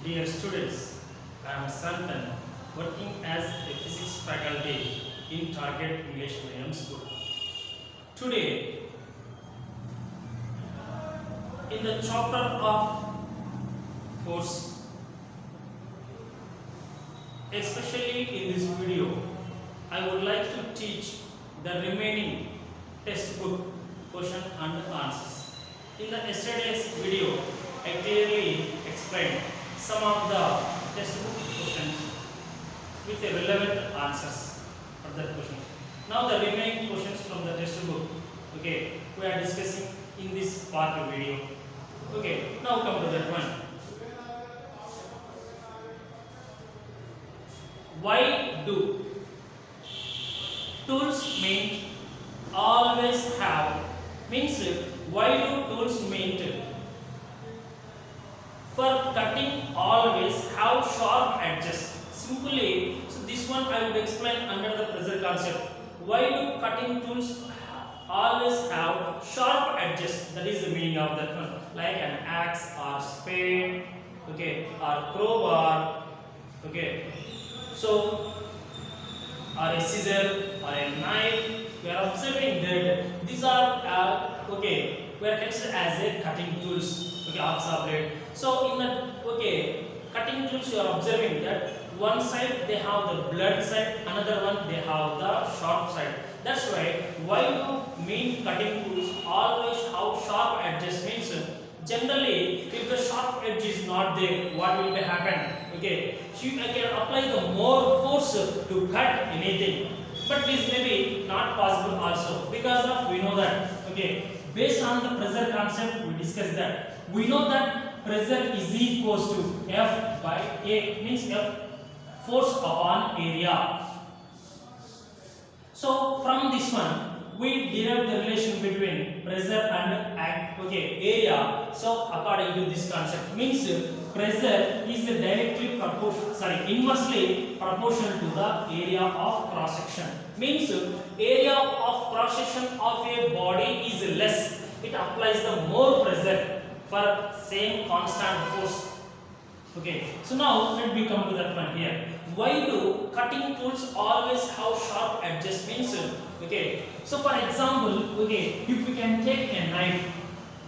Dear students, I am Santan, working as a physics faculty in Target English Medium School. Today, in the chapter of force, especially in this video, I would like to teach the remaining textbook question and answers. In the yesterday's video, I clearly explained some of the textbook questions with the relevant answers of that question. Now the remaining questions from the textbook, okay, we are discussing in this part of video. Okay, now come to that one. Why do tools meant always have means why do tools meant for cutting always have sharp edges? Simply, so this one I would explain under the pressure concept. Why do cutting tools always have sharp edges? That is the meaning of that one. Like an axe or spade, okay, or crowbar, okay. So, or a scissor or a knife. We are observing that these are okay. We are considered as a cutting tools. Okay, hacksaw blade. So in that cutting tools you are observing that one side they have the blunt side, another one they have the sharp side. That's why do mean cutting tools always have sharp edges means generally if the sharp edge is not there, what will be happen? Okay, so you can apply the more force to cut anything, but this may be not possible also because of we know that based on the pressure concept we discussed that we know that pressure is equals to F by A means F force upon area. So from this one we derive the relation between pressure and area. So according to this concept means pressure is directly inversely proportional to the area of cross section. Means area of cross section of a body is less, it applies the more pressure for same constant force. Okay, so now let me come to that one here. Why do cutting tools always have sharp edges? Means so for example, if we can take a knife,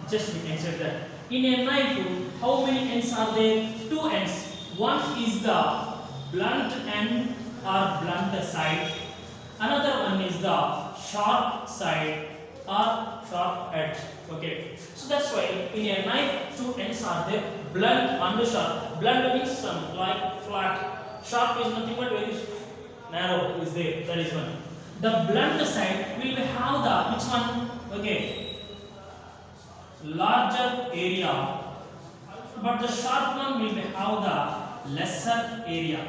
just we can say that in a knife, how many ends are there? Two ends. One is the blunt end or blunt side. Another one is the sharp side or sharp edge. Okay, so that's why in a knife two ends are there, blunt and sharp. Blunt means some like flat. Sharp is nothing but very narrow is there. That is one. The blunt side will have the which one? Larger area, but the sharp one will have the lesser area.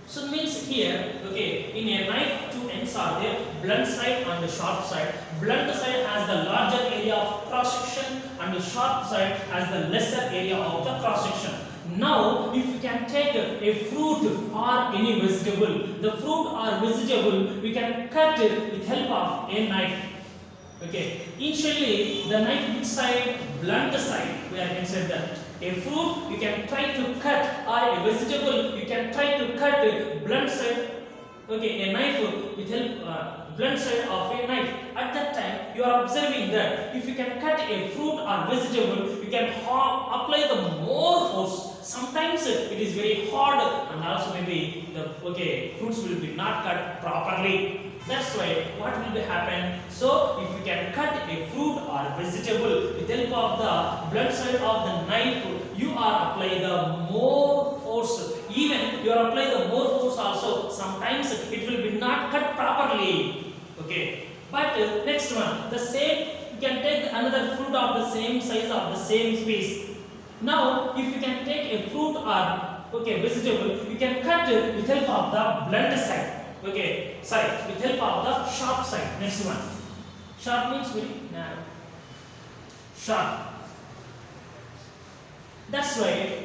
So means here, in a knife two ends are there, blunt side and the sharp side. Blunt side has the larger area of cross section and the sharp side has the lesser area of the cross section. Now, if you can take a fruit or any vegetable, the fruit or vegetable we can cut it with help of a knife. Initially the knife which side? Blunt side. We can say that a fruit you can try to cut or a vegetable you can try to cut blunt side. A knife with help blunt side of a knife. At that time you are observing that if you can cut a fruit or vegetable you can apply the more force. Sometimes it is very hard and also maybe the fruits will be not cut properly. That's why what will be happen? So if you can cut a fruit or vegetable with help of the blunt side of the knife, you are applying the more force. Even you are applying the more force also, sometimes it will be not cut properly. But next one, the same you can take another fruit of the same size of the same space. Now if you can take a fruit or vegetable, you can cut it with help of the blunt side. With help of the sharp side. Next one. Sharp means very narrow. Sharp. That's why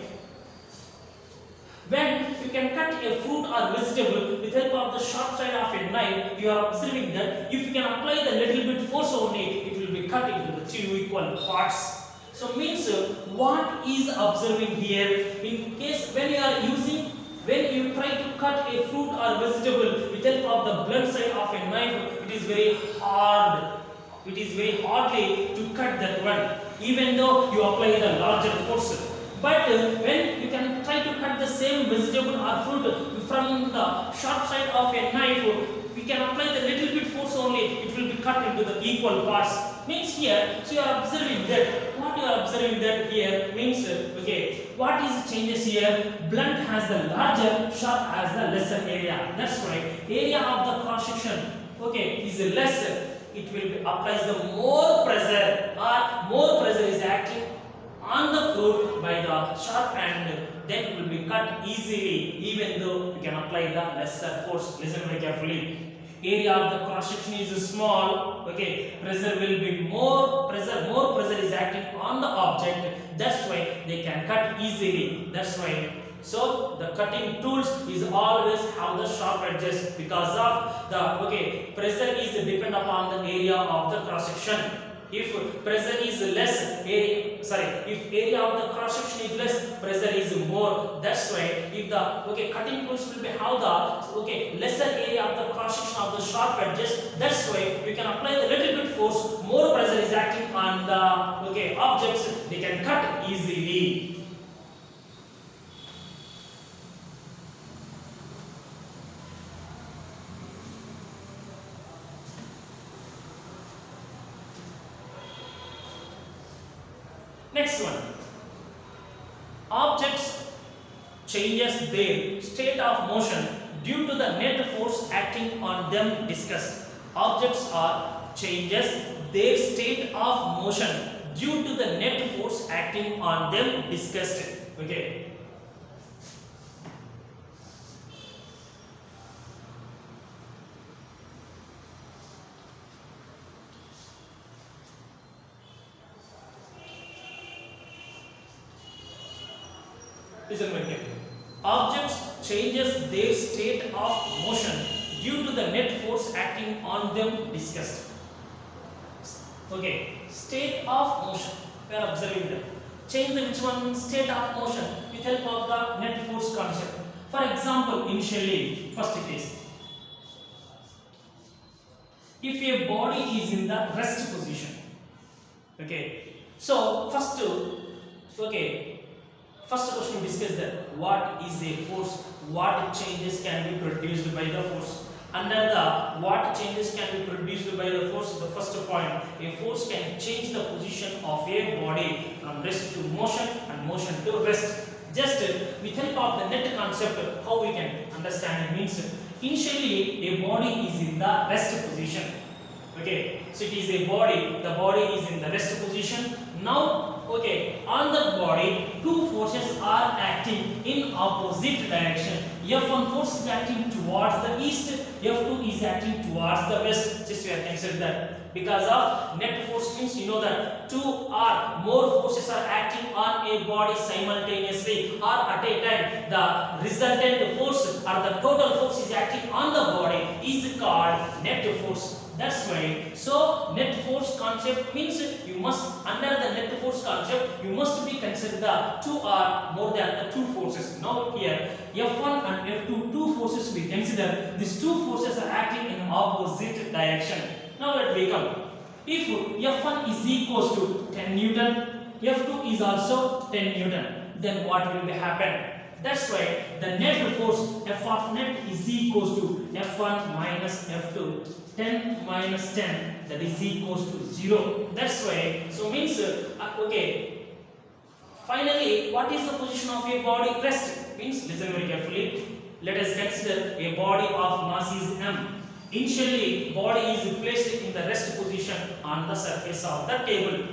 when you can cut a fruit or vegetable with help of the sharp side of a knife, you are observing that if you can apply the little bit force only, it will be cut into the two equal parts. So means what is observing here? In case when you are using, when you try to cut a fruit or vegetable with help of the blunt side of a knife, it is very hard. It is very hardly to cut that one, even though you apply the larger force. But when you can try to cut the same vegetable or fruit from the sharp side of a knife, we can apply the little bit force only, it will be cut into the equal parts. Means here, so you are observing that, what you are observing that here means, okay, what is changes here? Blunt has the larger, sharp has the lesser area. That's right. Area of the cross section, okay, is lesser. It will be applies the more pressure, or more pressure is acting on the fruit by the sharp end, then it will be cut easily, even though you can apply the lesser force. Listen very carefully. Area of the cross section is small, okay, pressure will be more pressure is acting on the object, that's why they can cut easily. That's why, so the cutting tools is always have the sharp edges, because of the, okay, pressure is depend upon the area of the cross section. If pressure is less, if area of the cross section is less, pressure is more. That's why if the, okay, cutting tools will be have the, okay, lesser area of the cross section of the sharp edges. That's why you can apply the little bit force. More pressure is acting on the, okay, objects. They can cut easily. Next one, objects changes their state of motion due to the net force acting on them discussed. Objects are changes their state of motion due to the net force acting on them discussed. Okay. Listen very carefully. Objects changes their state of motion due to the net force acting on them discussed. Okay, state of motion. We are observing that. Change the which one? State of motion with help of the net force concept. For example, initially, first case. If a body is in the rest position, okay. So first, okay. First question we discuss that what is a force, what changes can be produced by the force. Under the what changes can be produced by the force, the first point, a force can change the position of a body from rest to motion and motion to rest. Just with help of the net concept, how we can understand it means, initially a body is in the rest position. Okay, so it is a body, the body is in the rest position. Now, okay, on the body, two forces are acting in opposite direction. F1 force is acting towards the east, F2 is acting towards the west. Just you have considered that. Because of net force means you know that two or more forces are acting on a body simultaneously or at a time. The resultant force or the total force is acting on the body is called net force. That's why, so net force concept means you must, under the net force concept, you must be consider the two or more than the two forces. Now here, F1 and F2, two forces we consider. These two forces are acting in opposite direction. Now let me come. If F1 is equals to 10 Newton, F2 is also 10 Newton, then what will be happen? That's why the net force F of net is equals to F1 minus F2. 10 minus 10, that is equals to 0. That's why, so means, okay, finally, what is the position of a body? Rest. Means, listen very carefully. Let us consider a body of mass is m. Initially, body is placed in the rest position on the surface of the table.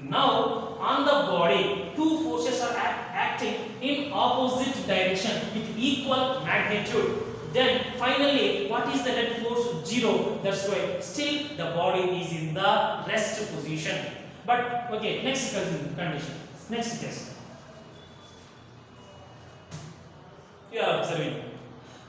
Now, on the body, two forces are acting in opposite direction with equal magnitude. Then finally, what is the net force? 0. That's why still the body is in the rest position. But okay, next condition. Next case. You are observing.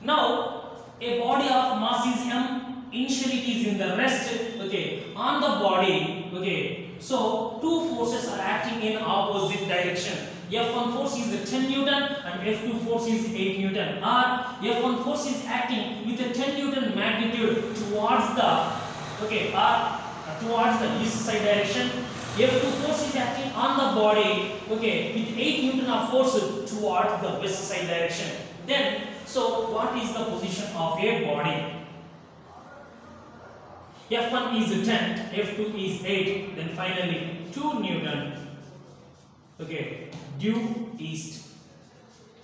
Now, a body of mass is m. initially it is in the rest, okay, on the body, okay. So two forces are acting in opposite direction. F1 force is the 10 Newton and F2 force is 8 Newton. Or F1 force is acting with a 10 Newton magnitude towards the, okay, towards the east side direction. F2 force is acting on the body, okay, with 8 Newton of force towards the west side direction. Then, so what is the position of a body? F1 is 10, F2 is 8, then finally 2 Newton, okay, due east.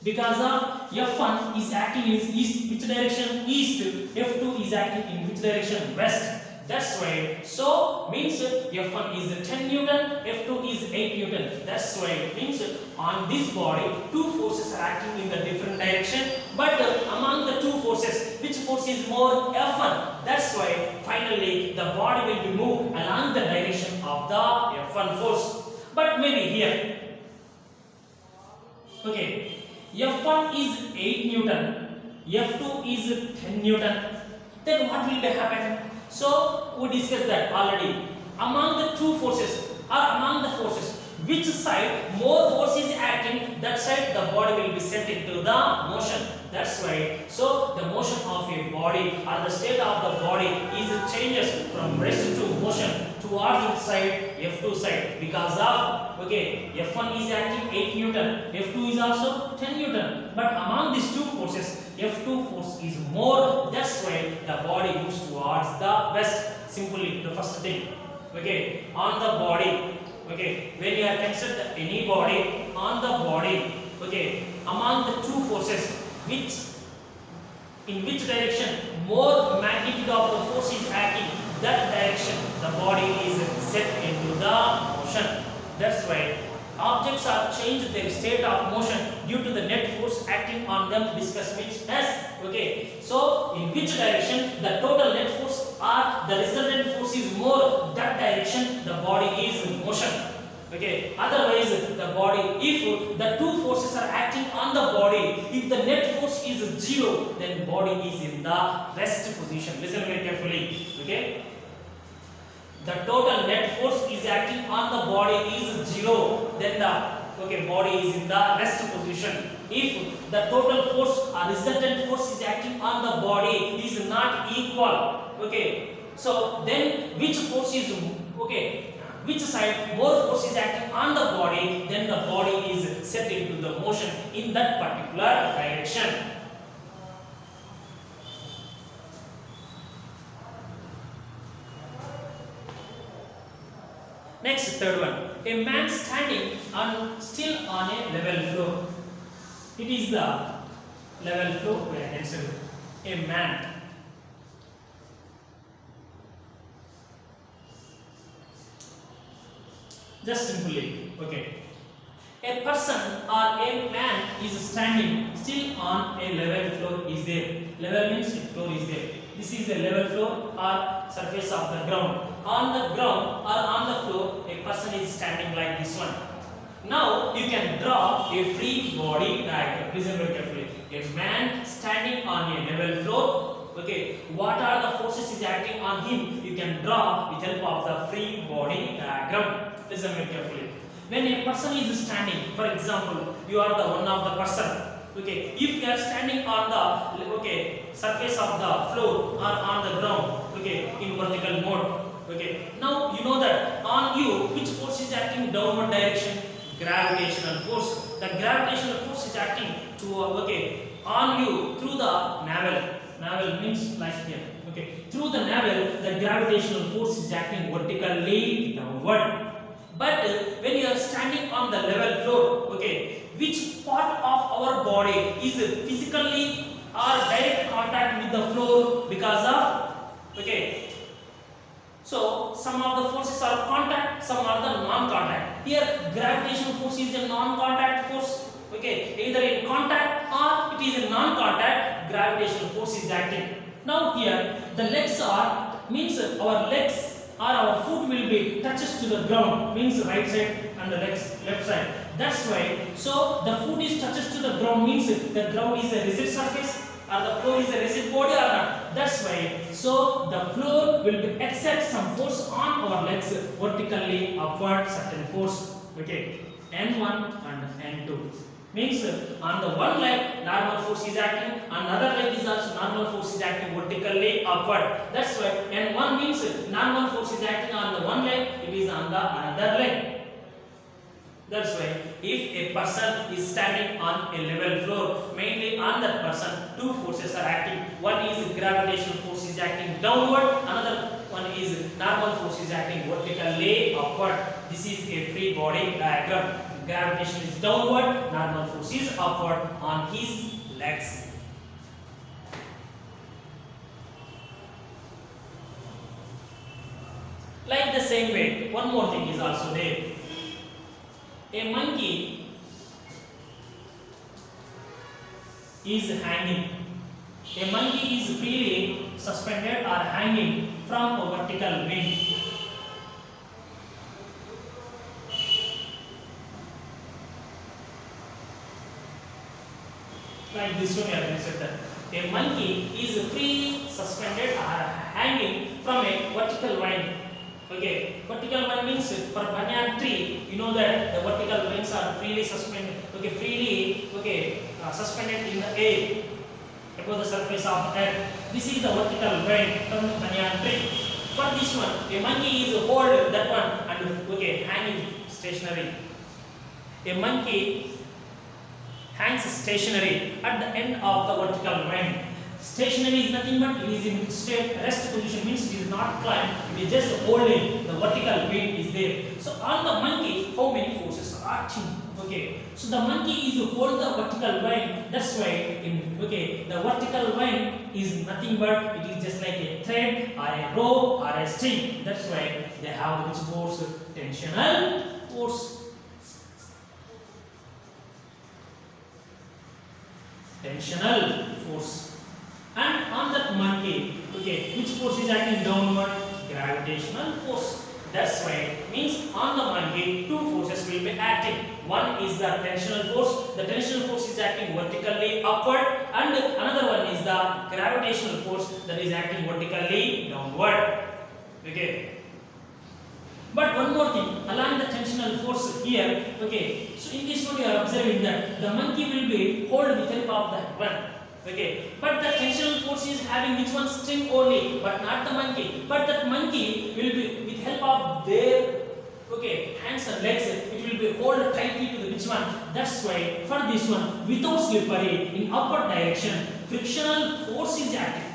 Because of F1 is acting in east, which direction? East. F2 is acting in which direction? West. That's why. So means F1 is 10 Newton, F2 is 8 Newton. That's why means on this body two forces are acting in the different direction. But among the two forces, which force is more? F1. That's why finally the body will be moved along the direction of the F1 force. But maybe here, okay, F1 is 8 Newton, F2 is 10 Newton. Then what will be happen? So we discussed that already. Among the two forces or among the forces, which side more force is acting, that side the body will be set into the motion. That's why. So the motion of a body or the state of the body is changes from rest to motion towards which side? F2 side. Because of, okay, F1 is acting 8 Newton, F2 is also 10 Newton. But among these two forces, F2 force is more. That's why the body moves towards the west. Simply the first thing. Okay, on the body. Okay, when you are considered any body, on the body, okay, among the two forces, in which direction more magnitude of the force is acting, that direction the body is set into the motion. That's why objects are changed their state of motion due to the net force acting on them, discussed means S. Okay, so in which direction the total net force or the resultant force is more, that direction the body is in motion. Okay, otherwise the body, if the two forces are acting on the body, if the net force is 0, then body is in the rest position. Listen very carefully. Okay, the total net force is acting on the body is 0, then the, okay, body is in the rest position. If the total force or resultant force is acting on the body is not equal, okay, so then which force is, okay, which side more force is acting on the body, then the body is set into the motion in that particular direction. Next, third one. A man standing still on a level floor. It is the level floor where answer. A man. Just simply, okay. A person or a man is standing still on a level floor is there. Level means floor is there. This is a level floor or surface of the ground. On the ground or on the floor, a person is standing like this one. Now you can draw a free body diagram. Listen very carefully. A man standing on a level floor. Okay, what are the forces is acting on him? You can draw with help of the free body diagram. Listen very carefully. When a person is standing, for example, you are the one of the person. Okay, if you are standing on the, okay, surface of the floor or on the ground, okay, in vertical mode. Okay, now you know that on you, which force is acting downward direction? Gravitational force. The gravitational force is acting to, okay, on you through the navel. Navel means like here. Okay, through the navel, the gravitational force is acting vertically downward. But when you are standing on the level floor, okay, which part of our body is physically or direct contact with the floor? Because of, okay, so some of the forces are contact, some are the non-contact. Here gravitational force is a non-contact force. Okay, either in contact or it is a non-contact, gravitational force is acting. Now here the legs are, means our legs or our foot will be touches to the ground, means right side and the legs left side. That's why, so the foot is touches to the ground means the ground is a rigid surface. or the floor is a rigid body or not. That's why. So the floor will be exert some force on our legs vertically upward, certain force. Okay, N1 and N2 means on the one leg normal force is acting, on another leg is also normal force is acting vertically upward. That's why N1 means normal force is acting on the one leg, it is on the another leg. That's why if a person is standing on a level floor, mainly on that person, two forces are acting. One is gravitational force is acting downward, another one is normal force is acting vertically upward. This is a free body diagram. Gravitation is downward, normal force is upward on his legs. Like the same way, one more thing is also there. A monkey is hanging. A monkey is freely suspended or hanging from a vertical wing. Like this one, we have said that a monkey is freely suspended or hanging from a vertical vine. Okay, vertical vine means for banyan tree, you know that the vertical vines are freely suspended. Okay, suspended in the air above the surface of the earth. This is the vertical vine from the banyan tree. For this one, a monkey is hold that one and hanging stationary. A monkey hangs stationary at the end of the vertical vine. Stationary is nothing but it is in state rest position, means it is not climbed, it is just holding, the vertical vine is there. So on the monkey, how many forces are acting? Okay, so the monkey is hold the vertical vine. That's why the vertical vine is nothing but it is just like a thread or a rope or a string. That's why they have which force? Tensional force. Tensional force. And on that monkey, which force is acting downward? Gravitational force. That's why means on the monkey two forces will be acting. One is the tensional force. The tensional force is acting vertically upward, and another one is the gravitational force that is acting vertically downward. Okay. But one more thing, along the tensional force here, so in this one you are observing that the monkey will be hold with help of that one. But the tensional force is having which one? String only, but not the monkey. But that monkey will be with help of their hands and legs, it will be hold tightly to the which one? That's why for this one, without slippery in upward direction, frictional force is acting.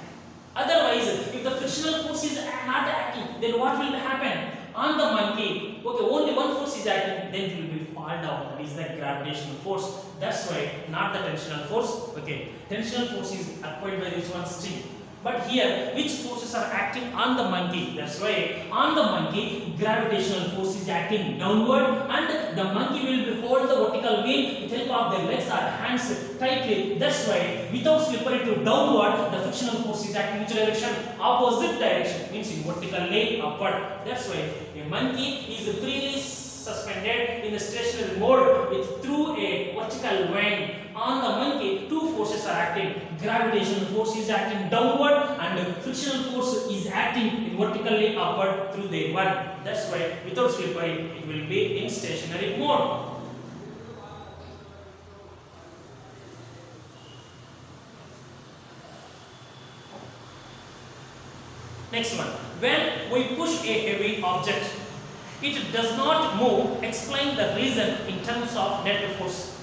Otherwise, if the frictional force is not acting, then what will happen? On the monkey, only one force is acting, then it will be fall down. That is the gravitational force. That's why not the tensional force. Tensional force is acquired by this one string. But here, which forces are acting on the monkey? That's why on the monkey, gravitational force is acting downward, and the monkey will be hold the vertical wing with help of their legs or hands tightly. That's why without slippery to downward, the frictional force is acting which direction? Opposite direction, means in vertically upward. That's why a monkey is freely suspended in a stationary mode with through a vertical vine. On the monkey, two forces are acting. Gravitational force is acting downward, and frictional force is acting vertically upward through the one. That's why without slippery, it will be in stationary mode. Next one, when we push a heavy object, it does not move. Explain the reason in terms of net force.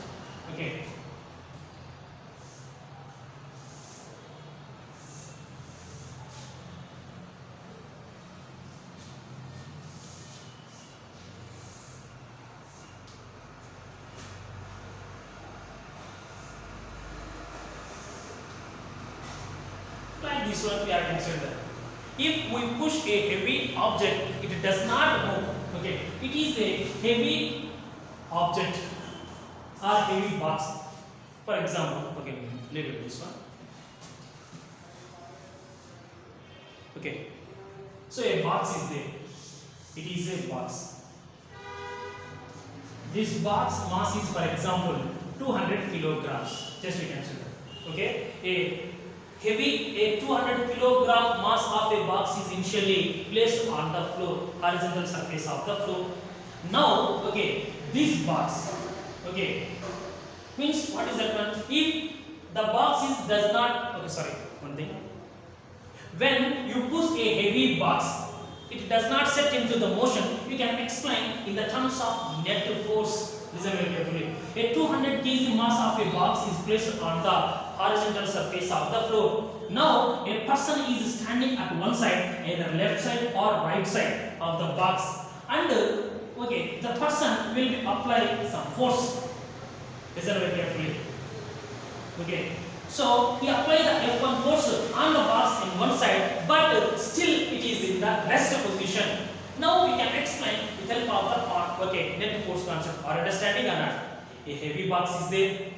Like this one, we are considered. If we push a heavy object, it does not move. It is a heavy object or heavy box. For example, leave it this one. So a box is there. It is a box. This box mass is, for example, 200 kilograms. Just we consider. a 200 kilogram mass of a box is initially placed on the floor, horizontal surface of the floor. Now, okay, this box, okay, means what is that one? If the box is does not, okay, sorry, one thing. When you push a heavy box, it does not set into the motion. You can explain in the terms of net force. Listen very carefully. A 200 kg mass of a box is placed on the horizontal surface of the floor. Now, a person is standing at one side, either left side or right side of the box, and okay, the person will be applying some force. Listen very carefully. Okay, so he apply the F1 force on the box in one side, but still it is in the rest position. Now we can explain with help of the part, okay, net force concept. Are you understanding or not? A heavy box is there.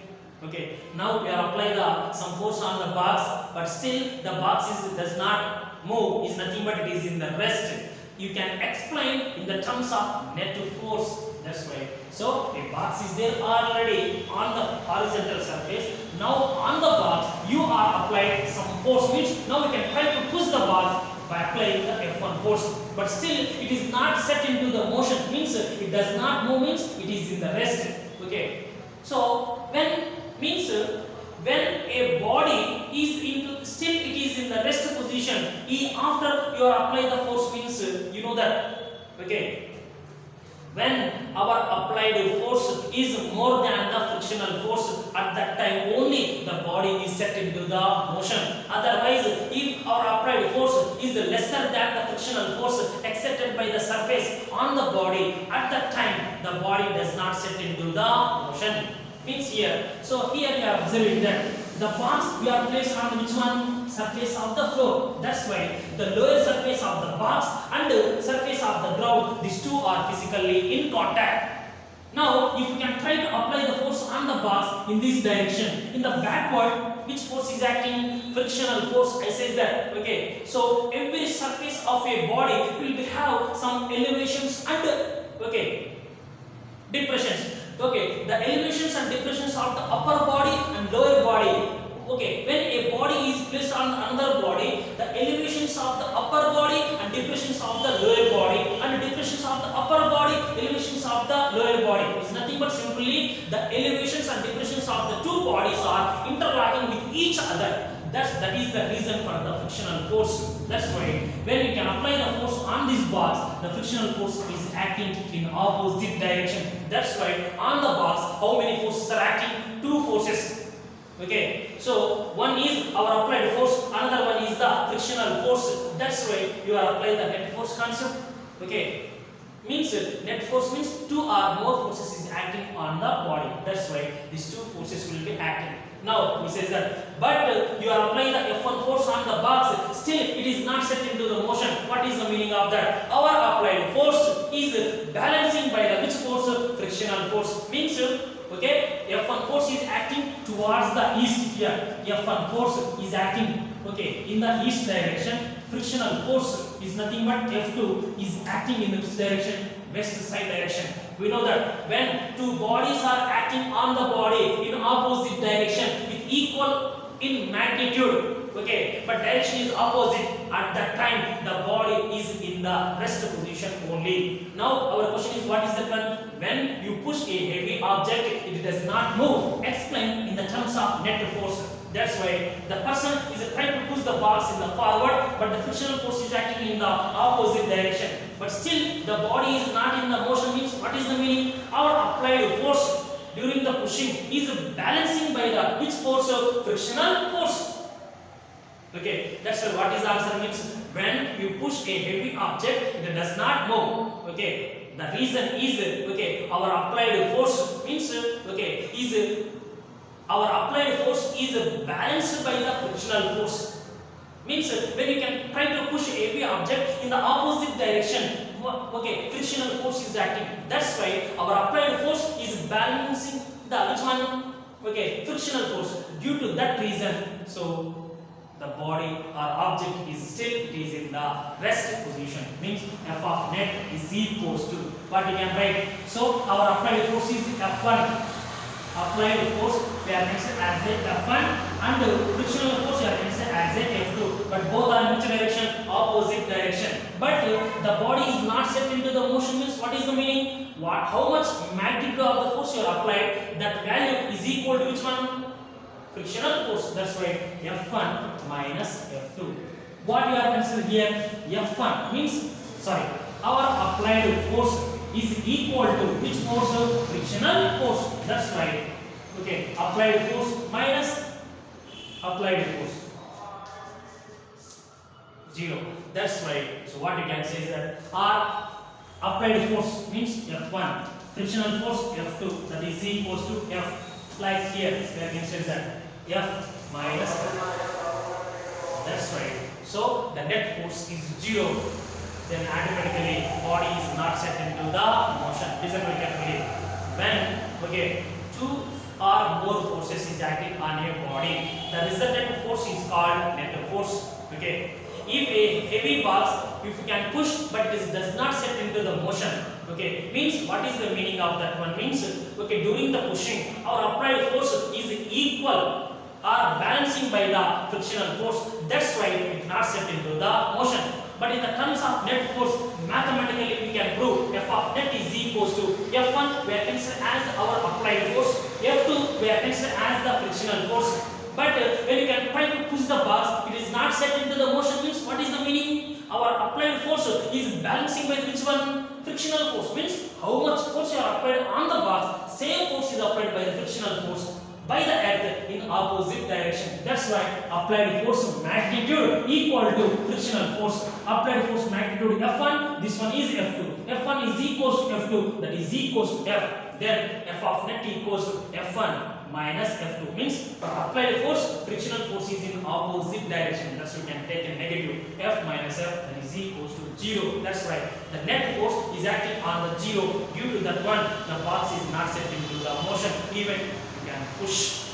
Okay, now we are applying some force on the box, but still the box does not move. Is nothing but it is in the rest. You can explain in the terms of net force. That's why. So a box is there already on the horizontal surface. Now on the box you are applied some force, which now we can try to push the box by applying the F1 force, but still it is not set into the motion, means it does not move, means it is in the rest. Okay, so when means when a body is into still it is in the rest position, after you are apply the force, means you know that, okay, when our applied force is more than the frictional force, at that time only the body is set into the motion. Otherwise, if our applied force is lesser than the frictional force exerted by the surface on the body, at that time the body does not set into the motion. Means here, so here we are observing that the box we are placed on which one? Surface of the floor. That's why the lower surface of the box and the surface of the ground, these two are physically in contact. Now, if you can try to apply the force on the box in this direction, in the backward, which force is acting? Frictional force. I say that. Okay. So every surface of a body will have some elevations and okay, depressions. Okay, the elevations and depressions of the upper body and lower body. Okay, when a body is placed on another body, the elevations of the upper body and depressions of the lower body, and depressions of the upper body, elevations of the lower body is nothing but simply the elevations and depressions of the two bodies are interlocking with each other. That is the reason for the frictional force. That's why when you can apply the force on this box, the frictional force is acting in opposite direction. That's why on the box, how many forces are acting? Two forces. Okay, so one is our applied force, another one is the frictional force. That's why you are applying the net force concept. Okay, means net force means two or more forces is acting on the body. That's why these two forces will be acting. Now, he says that, but you are applying the F1 force on the box, still it is not set into the motion. What is the meaning of that? Our applied force is balancing by the which force? Frictional force. Means, okay, F1 force is acting towards the east here. F1 force is acting, okay, in the east direction. Frictional force is nothing but F2 is acting in which direction? West side direction. We know that when two bodies are acting on the body in opposite direction with equal in magnitude, okay, but direction is opposite, at that time the body is in the rest position only. Now our question is, what is the one? When you push a heavy object, it does not move. Explain in the terms of net force. That's why the person is trying to push the box in the forward, but the frictional force is acting in the opposite direction. But still the body is not in the motion, means what is the meaning? Our applied force during the pushing is balancing by the which force? Frictional force. Okay, that's why what is the answer means? When you push a heavy object, it does not move. Okay, the reason is okay, our applied force means okay, is our applied force is balanced by the frictional force. Means when you can try to push a heavy object in the opposite direction, okay, frictional force is acting. That's why our applied force is balancing the which one? Okay, frictional force. Due to that reason, so the body or object is still it is in the rest position. Means F of net is equals to what we can write. So our applied force is F1. Applied force we are mentioned as the F1 and frictional force you are going to say as a F2, but both are in which direction? Opposite direction. But the body is not set into the motion means what is the meaning? How much magnitude of the force you are applied, that value is equal to which one? Frictional force. That's right. F1 minus F2. What you are considering here? F1 means, sorry, our applied force is equal to which force? Frictional force. That's right. Okay, applied force minus applied force 0. That's right. So what you can say is that our applied force means F1, frictional force F2, that is equals to F. Like here, we can say that F minus F. That's right. So the net force is 0. Then automatically body is not set into the motion. Listen very carefully. When two or more forces is acting on a body, the resultant force is called net force. Okay. If a heavy box, if you can push but it does not set into the motion, okay, means what is the meaning of that one? Means during the pushing our applied force is equal or balancing by the frictional force. That's why it not set into the motion. But in the terms of net force, mathematically we can prove F of net is equals to F1 we are considered as our applied force, F2 we are considered as the frictional force. But when you can try to push the box, it is not set into the motion means what is the meaning? Our applied force is balancing by which one? Frictional force. Means how much force you are applied on the box, same force is applied by the frictional force by the earth in opposite direction. That's why applied force magnitude equal to frictional force. Applied force magnitude F1, this one is F2. F1 is equals to F2, that is equals to F. Then F of net equals to F1 minus F2 means for applied force, frictional force is in opposite direction. Thus you can take a negative F minus F, that is equals to 0. That's right. The net force is acting on the 0. Due to that one, the box is not set into the motion. Even you can push.